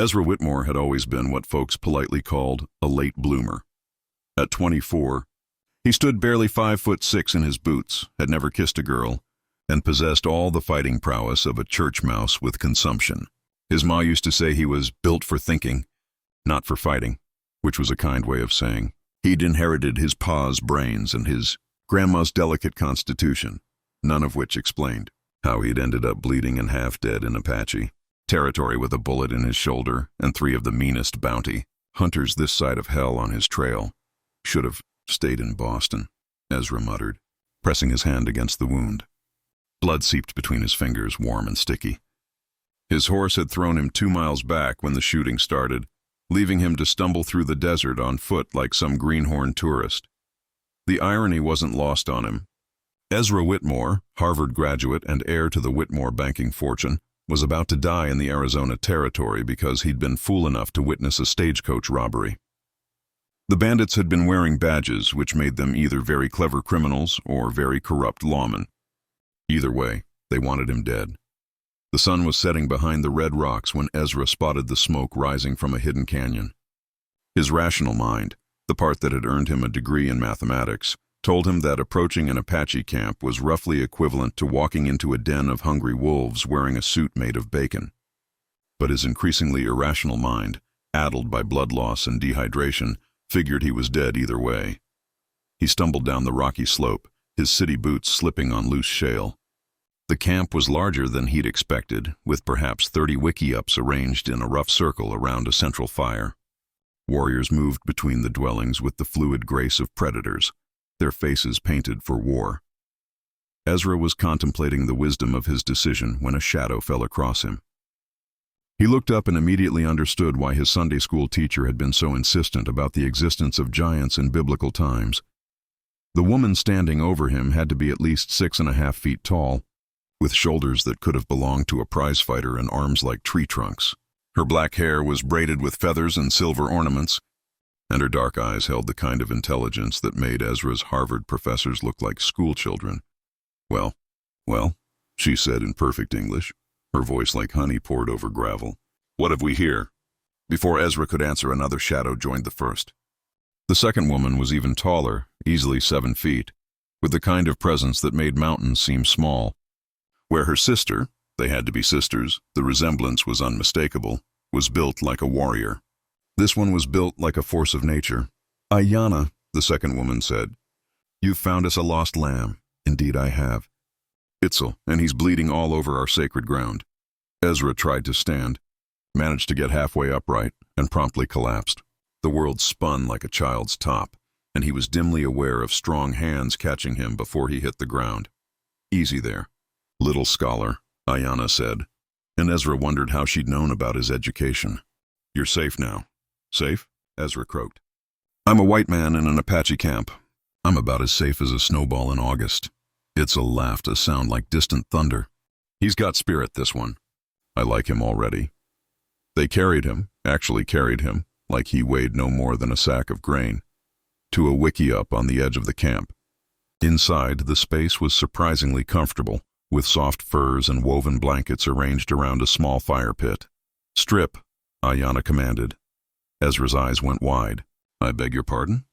Ezra Whitmore had always been what folks politely called a late bloomer. At 24, he stood barely 5'6" in his boots, had never kissed a girl, and possessed all the fighting prowess of a church mouse with consumption. His ma used to say he was built for thinking, not for fighting, which was a kind way of saying he'd inherited his pa's brains and his grandma's delicate constitution, none of which explained how he'd ended up bleeding and half dead in Apache territory with a bullet in his shoulder and 3 of the meanest bounty hunters this side of hell on his trail. Should have stayed in Boston, Ezra muttered, pressing his hand against the wound. Blood seeped between his fingers, warm and sticky. His horse had thrown him 2 miles back when the shooting started, leaving him to stumble through the desert on foot like some greenhorn tourist. The irony wasn't lost on him. Ezra Whitmore, Harvard graduate and heir to the Whitmore banking fortune, was about to die in the Arizona territory because he'd been fool enough to witness a stagecoach robbery. The bandits had been wearing badges which made them either very clever criminals or very corrupt lawmen. Either way, they wanted him dead. The sun was setting behind the red rocks when Ezra spotted the smoke rising from a hidden canyon. His rational mind, the part that had earned him a degree in mathematics, told him that approaching an Apache camp was roughly equivalent to walking into a den of hungry wolves wearing a suit made of bacon. But his increasingly irrational mind, addled by blood loss and dehydration, figured he was dead either way. He stumbled down the rocky slope, his city boots slipping on loose shale. The camp was larger than he'd expected, with perhaps 30 wiki-ups arranged in a rough circle around a central fire. Warriors moved between the dwellings with the fluid grace of predators, their faces painted for war. Ezra was contemplating the wisdom of his decision when a shadow fell across him. He looked up and immediately understood why his Sunday school teacher had been so insistent about the existence of giants in biblical times. The woman standing over him had to be at least 6.5 feet tall, with shoulders that could have belonged to a prizefighter and arms like tree trunks. Her black hair was braided with feathers and silver ornaments, and her dark eyes held the kind of intelligence that made Ezra's Harvard professors look like schoolchildren. Well, she said in perfect English, her voice like honey poured over gravel. What have we here? Before Ezra could answer, another shadow joined the first. The second woman was even taller, easily 7 feet, with the kind of presence that made mountains seem small. Where her sister, they had to be sisters, the resemblance was unmistakable, was built like a warrior. This one was built like a force of nature. Ayanna, the second woman said, "You've found us a lost lamb." "Indeed I have." "Itzel, and he's bleeding all over our sacred ground." Ezra tried to stand, managed to get halfway upright, and promptly collapsed. The world spun like a child's top, and he was dimly aware of strong hands catching him before he hit the ground. "Easy there, little scholar," Ayanna said, and Ezra wondered how she'd known about his education. "You're safe now." "Safe?" Ezra croaked. "I'm a white man in an Apache camp. I'm about as safe as a snowball in August." Itzel laughed, a sound like distant thunder. "He's got spirit, this one. I like him already." They actually carried him, like he weighed no more than a sack of grain, to a wiki-up on the edge of the camp. Inside, the space was surprisingly comfortable, with soft furs and woven blankets arranged around a small fire pit. "Strip," Ayanna commanded. Ezra's eyes went wide. "I beg your pardon?"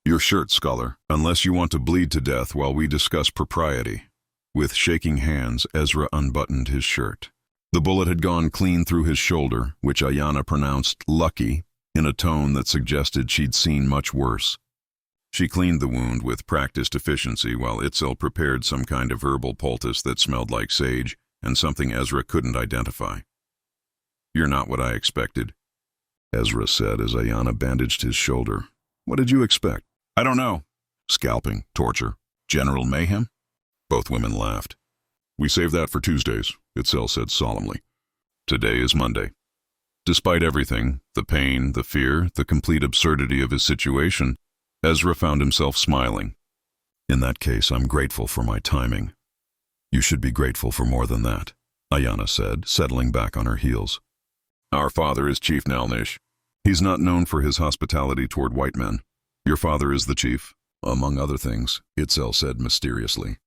"Your shirt, scholar, unless you want to bleed to death while we discuss propriety." With shaking hands, Ezra unbuttoned his shirt. The bullet had gone clean through his shoulder, which Ayanna pronounced lucky in a tone that suggested she'd seen much worse. She cleaned the wound with practiced efficiency while Itzel prepared some kind of herbal poultice that smelled like sage and something Ezra couldn't identify. "You're not what I expected," Ezra said as Ayanna bandaged his shoulder. "What did you expect?" "I don't know." "Scalping, torture, general mayhem?" Both women laughed. "We save that for Tuesdays," Itzel said solemnly. "Today is Monday." Despite everything, the pain, the fear, the complete absurdity of his situation, Ezra found himself smiling. "In that case, I'm grateful for my timing." "You should be grateful for more than that," Ayanna said, settling back on her heels. "Our father is Chief Nalnish. He's not known for his hospitality toward white men. Your father is the chief, among other things," Itzel said mysteriously.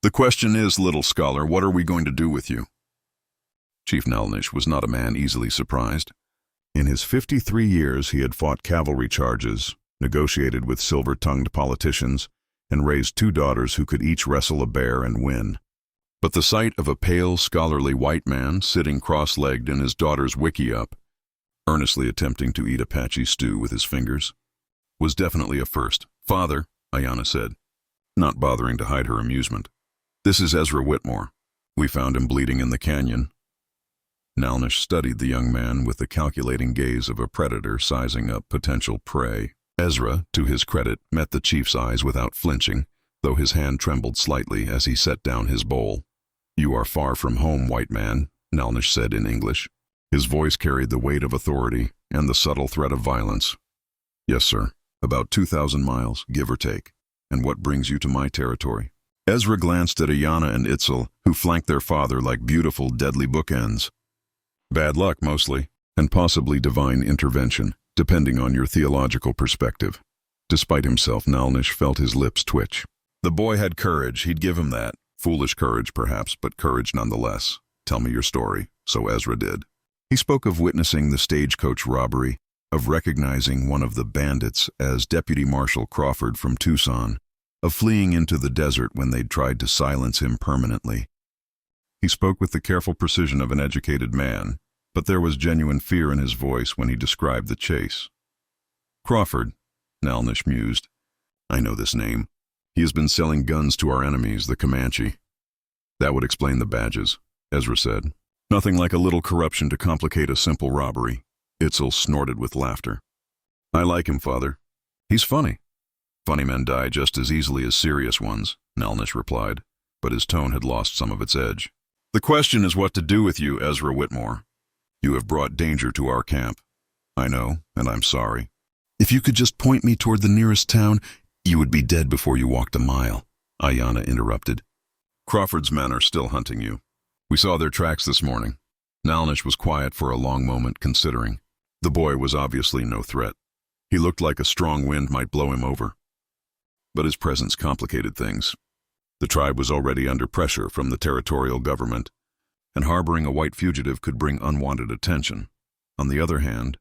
"The question is, little scholar, what are we going to do with you?" Chief Nalnish was not a man easily surprised. In his 53 years, he had fought cavalry charges, negotiated with silver-tongued politicians, and raised 2 daughters who could each wrestle a bear and win. But the sight of a pale, scholarly white man sitting cross-legged in his daughter's wickiup, earnestly attempting to eat Apache stew with his fingers, was definitely a first. "Father," Ayanna said, not bothering to hide her amusement, "this is Ezra Whitmore. We found him bleeding in the canyon." Nalnish studied the young man with the calculating gaze of a predator sizing up potential prey. Ezra, to his credit, met the chief's eyes without flinching, though his hand trembled slightly as he set down his bowl. "You are far from home, white man," Nalnish said in English. His voice carried the weight of authority and the subtle threat of violence. "Yes, sir. About 2,000 miles, give or take. And what brings you to my territory?" Ezra glanced at Ayanna and Itzel, who flanked their father like beautiful, deadly bookends. "Bad luck, mostly, and possibly divine intervention, depending on your theological perspective." Despite himself, Nalnish felt his lips twitch. The boy had courage, he'd give him that. Foolish courage, perhaps, but courage nonetheless. "Tell me your story." So Ezra did. He spoke of witnessing the stagecoach robbery, of recognizing one of the bandits as Deputy Marshal Crawford from Tucson, of fleeing into the desert when they'd tried to silence him permanently. He spoke with the careful precision of an educated man, but there was genuine fear in his voice when he described the chase. "Crawford," Nalnish mused. "I know this name. He has been selling guns to our enemies, the Comanche." "That would explain the badges," Ezra said. "Nothing like a little corruption to complicate a simple robbery." Itzel snorted with laughter. "I like him, Father. He's funny." "Funny men die just as easily as serious ones," Nalnish replied, but his tone had lost some of its edge. "The question is what to do with you, Ezra Whitmore. You have brought danger to our camp. I know, and I'm sorry. If you could just point me toward the nearest town, you would be dead before you walked a mile," Ayanna interrupted. "Crawford's men are still hunting you. We saw their tracks this morning." Nalnish was quiet for a long moment, considering. The boy was obviously no threat. He looked like a strong wind might blow him over. But his presence complicated things. The tribe was already under pressure from the territorial government, and harboring a white fugitive could bring unwanted attention. On the other hand,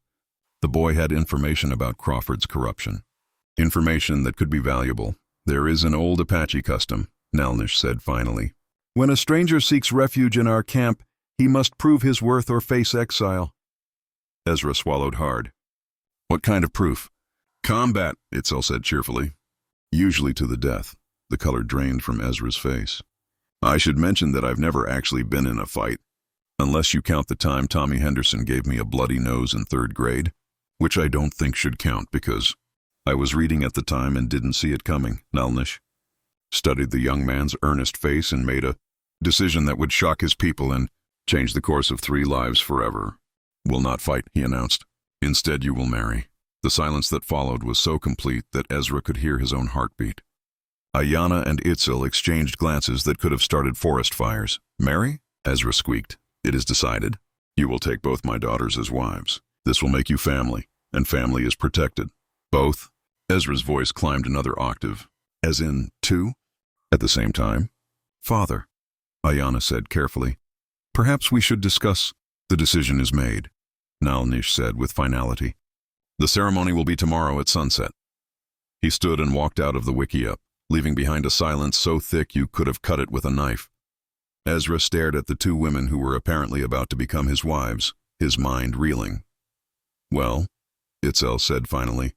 the boy had information about Crawford's corruption. Information that could be valuable. "There is an old Apache custom," Nalnish said finally. "When a stranger seeks refuge in our camp, he must prove his worth or face exile." Ezra swallowed hard. "What kind of proof?" "Combat," Itzel said cheerfully. "Usually to the death." The color drained from Ezra's face. "I should mention that I've never actually been in a fight, unless you count the time Tommy Henderson gave me a bloody nose in 3rd grade, which I don't think should count because I was reading at the time and didn't see it coming." Nalnish studied the young man's earnest face and made a decision that would shock his people and change the course of 3 lives forever. "Will not fight," he announced. "Instead, you will marry." The silence that followed was so complete that Ezra could hear his own heartbeat. Ayanna and Itzel exchanged glances that could have started forest fires. "Marry?" Ezra squeaked. "It is decided. You will take both my daughters as wives. This will make you family, and family is protected." "Both?" Ezra's voice climbed another octave. "As in 2? At the same time?" "Father," Ayanna said carefully, "perhaps we should discuss." "The decision is made," Nalnish said with finality. "The ceremony will be tomorrow at sunset." He stood and walked out of the wickiup, leaving behind a silence so thick you could have cut it with a knife. Ezra stared at the 2 women who were apparently about to become his wives, his mind reeling. "Well," Itzel said finally,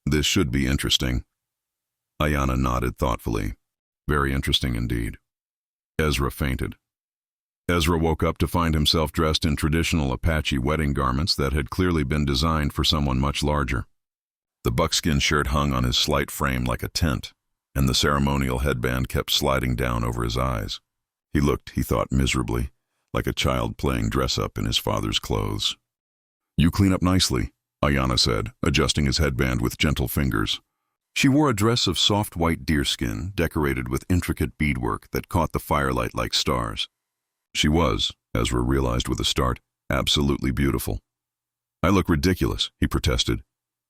"this should be interesting." Ayanna nodded thoughtfully. "Very interesting indeed." Ezra fainted. Ezra woke up to find himself dressed in traditional Apache wedding garments that had clearly been designed for someone much larger. The buckskin shirt hung on his slight frame like a tent, and the ceremonial headband kept sliding down over his eyes. He looked, he thought miserably, like a child playing dress-up in his father's clothes. "You clean up nicely," Ayanna said, adjusting his headband with gentle fingers. She wore a dress of soft white deerskin, decorated with intricate beadwork that caught the firelight like stars. She was, Ezra realized with a start, absolutely beautiful. "I look ridiculous," he protested.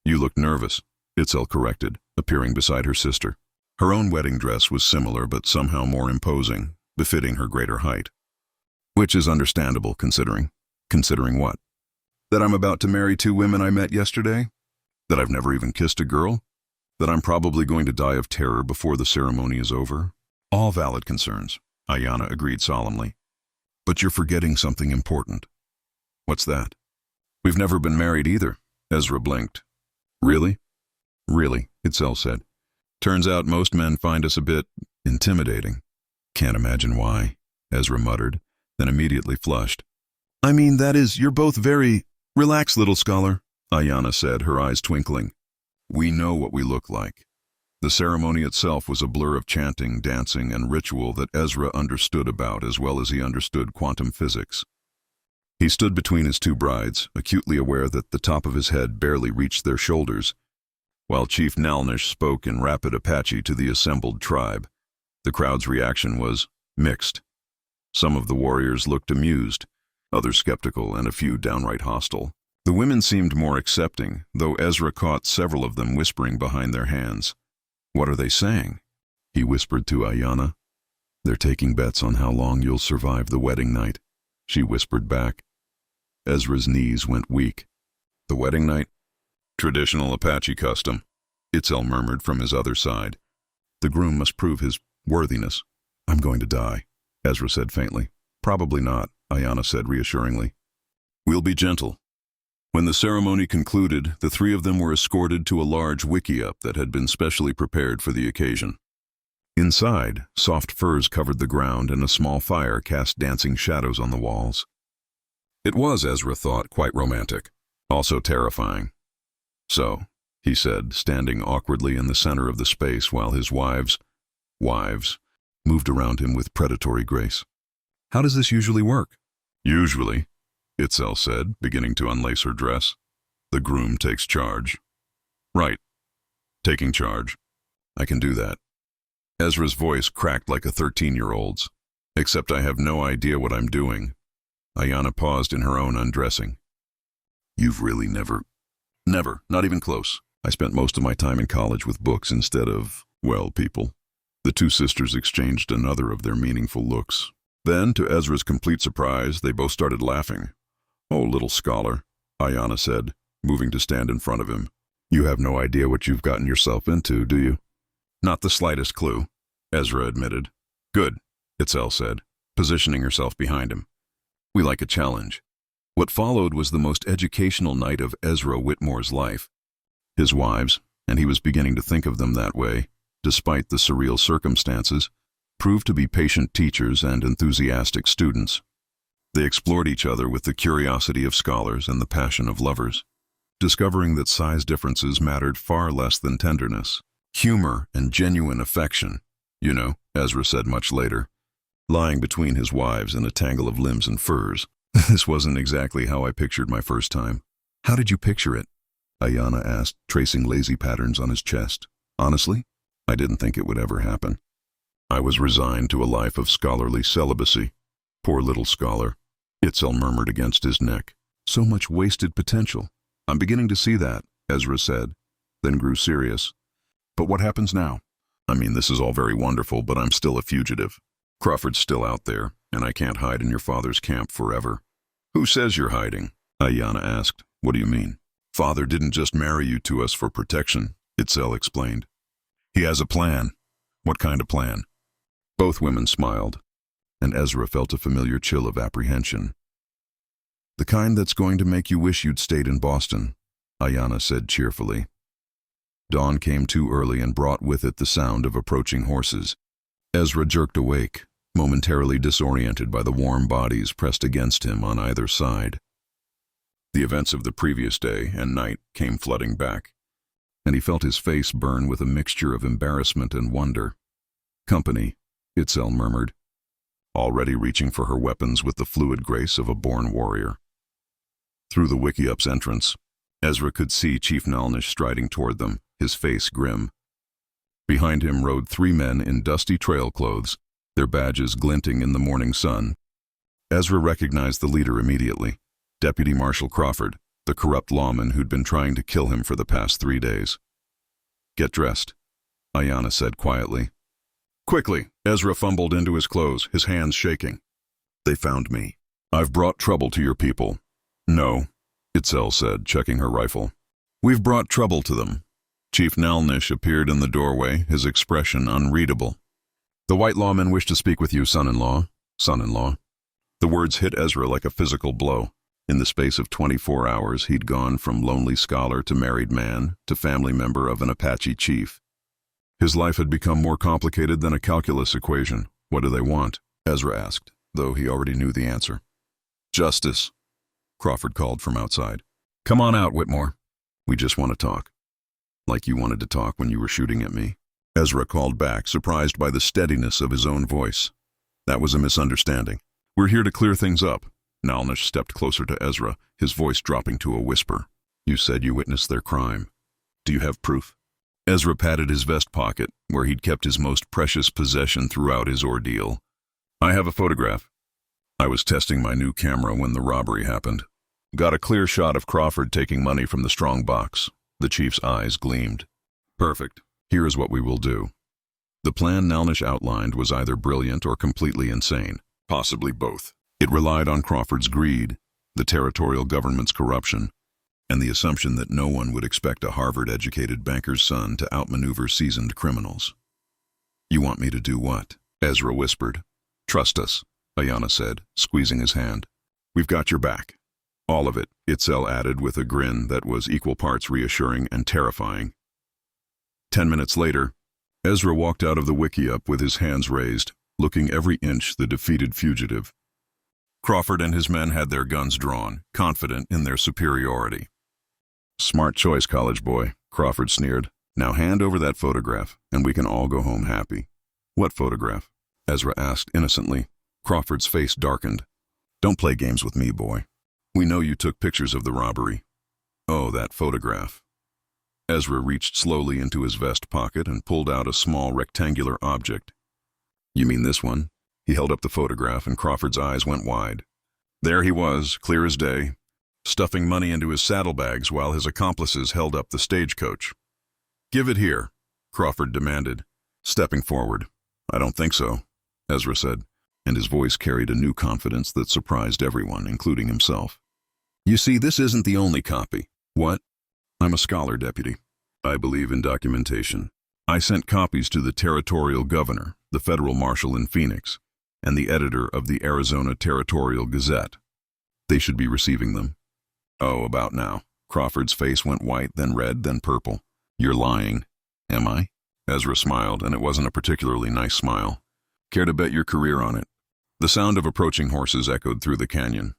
"You look nervous," Itzel corrected, appearing beside her sister. Her own wedding dress was similar but somehow more imposing, befitting her greater height. Which is understandable, considering. Considering what? That I'm about to marry 2 women I met yesterday? That I've never even kissed a girl? That I'm probably going to die of terror before the ceremony is over? All valid concerns, Ayanna agreed solemnly. But you're forgetting something important. What's that? We've never been married either, Ezra blinked. Really? Really, Itzel said. Turns out most men find us a bit intimidating. Can't imagine why, Ezra muttered, then immediately flushed. I mean, that is, you're both very... Relax, little scholar, Ayanna said, her eyes twinkling. We know what we look like. The ceremony itself was a blur of chanting, dancing, and ritual that Ezra understood about as well as he understood quantum physics. He stood between his 2 brides, acutely aware that the top of his head barely reached their shoulders, while Chief Nalnish spoke in rapid Apache to the assembled tribe. The crowd's reaction was mixed. Some of the warriors looked amused, others skeptical, and a few downright hostile. The women seemed more accepting, though Ezra caught several of them whispering behind their hands. What are they saying? He whispered to Ayanna. They're taking bets on how long you'll survive the wedding night, she whispered back. Ezra's knees went weak. The wedding night? Traditional Apache custom, Itzel murmured from his other side. The groom must prove his worthiness. I'm going to die, Ezra said faintly. Probably not, Ayanna said reassuringly. We'll be gentle. When the ceremony concluded, the 3 of them were escorted to a large wickiup that had been specially prepared for the occasion. Inside, soft furs covered the ground and a small fire cast dancing shadows on the walls. It was, Ezra thought, quite romantic, also terrifying. So, he said, standing awkwardly in the center of the space while his wives, moved around him with predatory grace. How does this usually work? Usually, Itzel said, beginning to unlace her dress. The groom takes charge. Right. Taking charge. I can do that. Ezra's voice cracked like a 13-year-old's. Except I have no idea what I'm doing. Ayanna paused in her own undressing. You've really never, not even close. I spent most of my time in college with books instead of, well, people. The 2 sisters exchanged another of their meaningful looks. Then, to Ezra's complete surprise, they both started laughing. Oh, little scholar, Ayanna said, moving to stand in front of him. You have no idea what you've gotten yourself into, do you? Not the slightest clue, Ezra admitted. Good, Itzel said, positioning herself behind him. We like a challenge. What followed was the most educational night of Ezra Whitmore's life. His wives, and he was beginning to think of them that way, despite the surreal circumstances, proved to be patient teachers and enthusiastic students. They explored each other with the curiosity of scholars and the passion of lovers, discovering that size differences mattered far less than tenderness, humor, and genuine affection. You know, Ezra said much later, lying between his wives in a tangle of limbs and furs. This wasn't exactly how I pictured my first time. How did you picture it? Ayanna asked, tracing lazy patterns on his chest. Honestly, I didn't think it would ever happen. I was resigned to a life of scholarly celibacy. Poor little scholar, Itzel murmured against his neck. So much wasted potential. I'm beginning to see that, Ezra said, then grew serious. But what happens now? I mean, this is all very wonderful, but I'm still a fugitive. Crawford's still out there, and I can't hide in your father's camp forever. Who says you're hiding? Ayanna asked. What do you mean? Father didn't just marry you to us for protection, Itzel explained. He has a plan. What kind of plan? Both women smiled, and Ezra felt a familiar chill of apprehension. The kind that's going to make you wish you'd stayed in Boston, Ayanna said cheerfully. Dawn came too early and brought with it the sound of approaching horses. Ezra jerked awake, momentarily disoriented by the warm bodies pressed against him on either side. The events of the previous day and night came flooding back, and he felt his face burn with a mixture of embarrassment and wonder. Company, Itzel murmured, already reaching for her weapons with the fluid grace of a born warrior. Through the Wikiup's entrance, Ezra could see Chief Nalnish striding toward them, his face grim. Behind him rode 3 men in dusty trail clothes, their badges glinting in the morning sun. Ezra recognized the leader immediately, Deputy Marshal Crawford, the corrupt lawman who'd been trying to kill him for the past 3 days. Get dressed, Ayanna said quietly. Quickly, Ezra fumbled into his clothes, his hands shaking. They found me. I've brought trouble to your people. No, Itzel said, checking her rifle. We've brought trouble to them. Chief Nalnish appeared in the doorway, his expression unreadable. The white lawmen wish to speak with you, son-in-law. Son-in-law. The words hit Ezra like a physical blow. In the space of 24 hours, he'd gone from lonely scholar to married man to family member of an Apache chief. His life had become more complicated than a calculus equation. What do they want? Ezra asked, though he already knew the answer. Justice, Crawford called from outside. Come on out, Whitmore. We just want to talk. Like you wanted to talk when you were shooting at me. Ezra called back, surprised by the steadiness of his own voice. That was a misunderstanding. We're here to clear things up. Nalnish stepped closer to Ezra, his voice dropping to a whisper. You said you witnessed their crime. Do you have proof? Ezra patted his vest pocket, where he'd kept his most precious possession throughout his ordeal. I have a photograph. I was testing my new camera when the robbery happened. Got a clear shot of Crawford taking money from the strong box. The chief's eyes gleamed. Perfect. Here is what we will do. The plan Nalnish outlined was either brilliant or completely insane, possibly both. It relied on Crawford's greed, the territorial government's corruption, and the assumption that no one would expect a Harvard-educated banker's son to outmaneuver seasoned criminals. You want me to do what? Ezra whispered. Trust us, Ayanna said, squeezing his hand. We've got your back. All of it, Itzel added with a grin that was equal parts reassuring and terrifying. 10 minutes later, Ezra walked out of the wickiup with his hands raised, looking every inch the defeated fugitive. Crawford and his men had their guns drawn, confident in their superiority. Smart choice, college boy, Crawford sneered. Now hand over that photograph, and we can all go home happy. What photograph? Ezra asked innocently. Crawford's face darkened. Don't play games with me, boy. We know you took pictures of the robbery. Oh, that photograph. Ezra reached slowly into his vest pocket and pulled out a small rectangular object. You mean this one? He held up the photograph and Crawford's eyes went wide. There he was, clear as day, stuffing money into his saddlebags while his accomplices held up the stagecoach. Give it here, Crawford demanded, stepping forward. I don't think so, Ezra said, and his voice carried a new confidence that surprised everyone, including himself. You see, this isn't the only copy. What? I'm a scholar, deputy. I believe in documentation. I sent copies to the territorial governor, the federal marshal in Phoenix, and the editor of the Arizona Territorial Gazette. They should be receiving them. Oh, about now. Crawford's face went white, then red, then purple. You're lying. Am I? Ezra smiled, and it wasn't a particularly nice smile. Care to bet your career on it? The sound of approaching horses echoed through the canyon.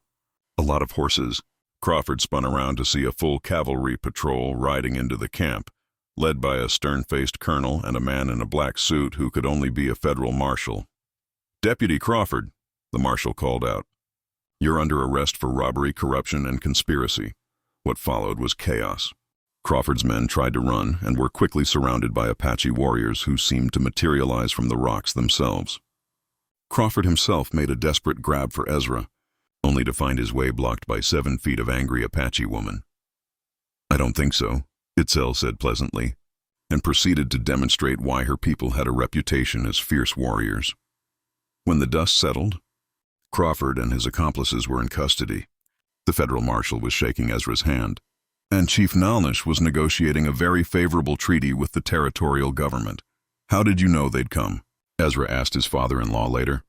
A lot of horses. Crawford spun around to see a full cavalry patrol riding into the camp, led by a stern-faced colonel and a man in a black suit who could only be a federal marshal. Deputy Crawford, the marshal called out. You're under arrest for robbery, corruption, and conspiracy. What followed was chaos. Crawford's men tried to run and were quickly surrounded by Apache warriors who seemed to materialize from the rocks themselves. Crawford himself made a desperate grab for Ezra, only to find his way blocked by 7 feet of angry Apache woman. I don't think so, Itzel said pleasantly, and proceeded to demonstrate why her people had a reputation as fierce warriors. When the dust settled, Crawford and his accomplices were in custody. The federal marshal was shaking Ezra's hand, and Chief Nalnish was negotiating a very favorable treaty with the territorial government. How did you know they'd come? Ezra asked his father-in-law later.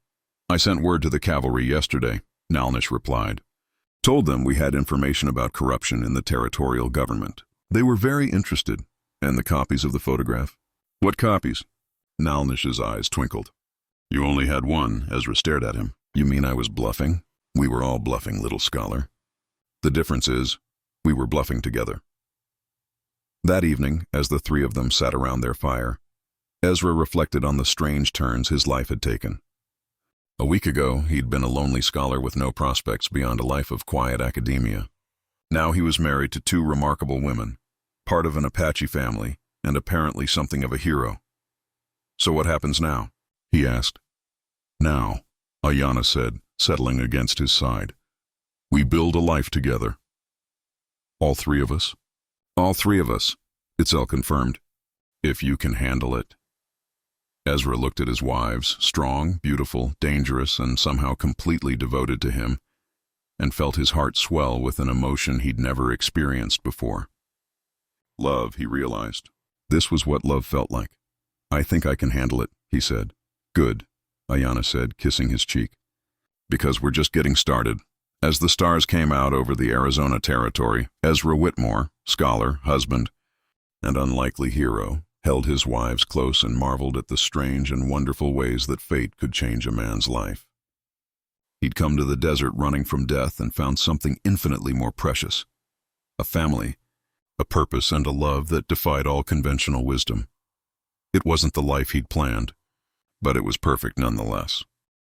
I sent word to the cavalry yesterday, Nalnish replied. Told them we had information about corruption in the territorial government. They were very interested. And the copies of the photograph? What copies? Nalnish's eyes twinkled. You only had one, Ezra stared at him. You mean I was bluffing? We were all bluffing, little scholar. The difference is, we were bluffing together. That evening, as the three of them sat around their fire, Ezra reflected on the strange turns his life had taken. A week ago, he'd been a lonely scholar with no prospects beyond a life of quiet academia. Now he was married to 2 remarkable women, part of an Apache family, and apparently something of a hero. So what happens now? He asked. Now, Ayanna said, settling against his side. We build a life together. All 3 of us? All 3 of us, Itzel confirmed. If you can handle it. Ezra looked at his wives, strong, beautiful, dangerous, and somehow completely devoted to him, and felt his heart swell with an emotion he'd never experienced before. Love, he realized. This was what love felt like. I think I can handle it, he said. Good, Ayanna said, kissing his cheek. Because we're just getting started. As the stars came out over the Arizona territory, Ezra Whitmore, scholar, husband, and unlikely hero, held his wives close and marveled at the strange and wonderful ways that fate could change a man's life. He'd come to the desert running from death and found something infinitely more precious. A family, a purpose, and a love that defied all conventional wisdom. It wasn't the life he'd planned, but it was perfect nonetheless.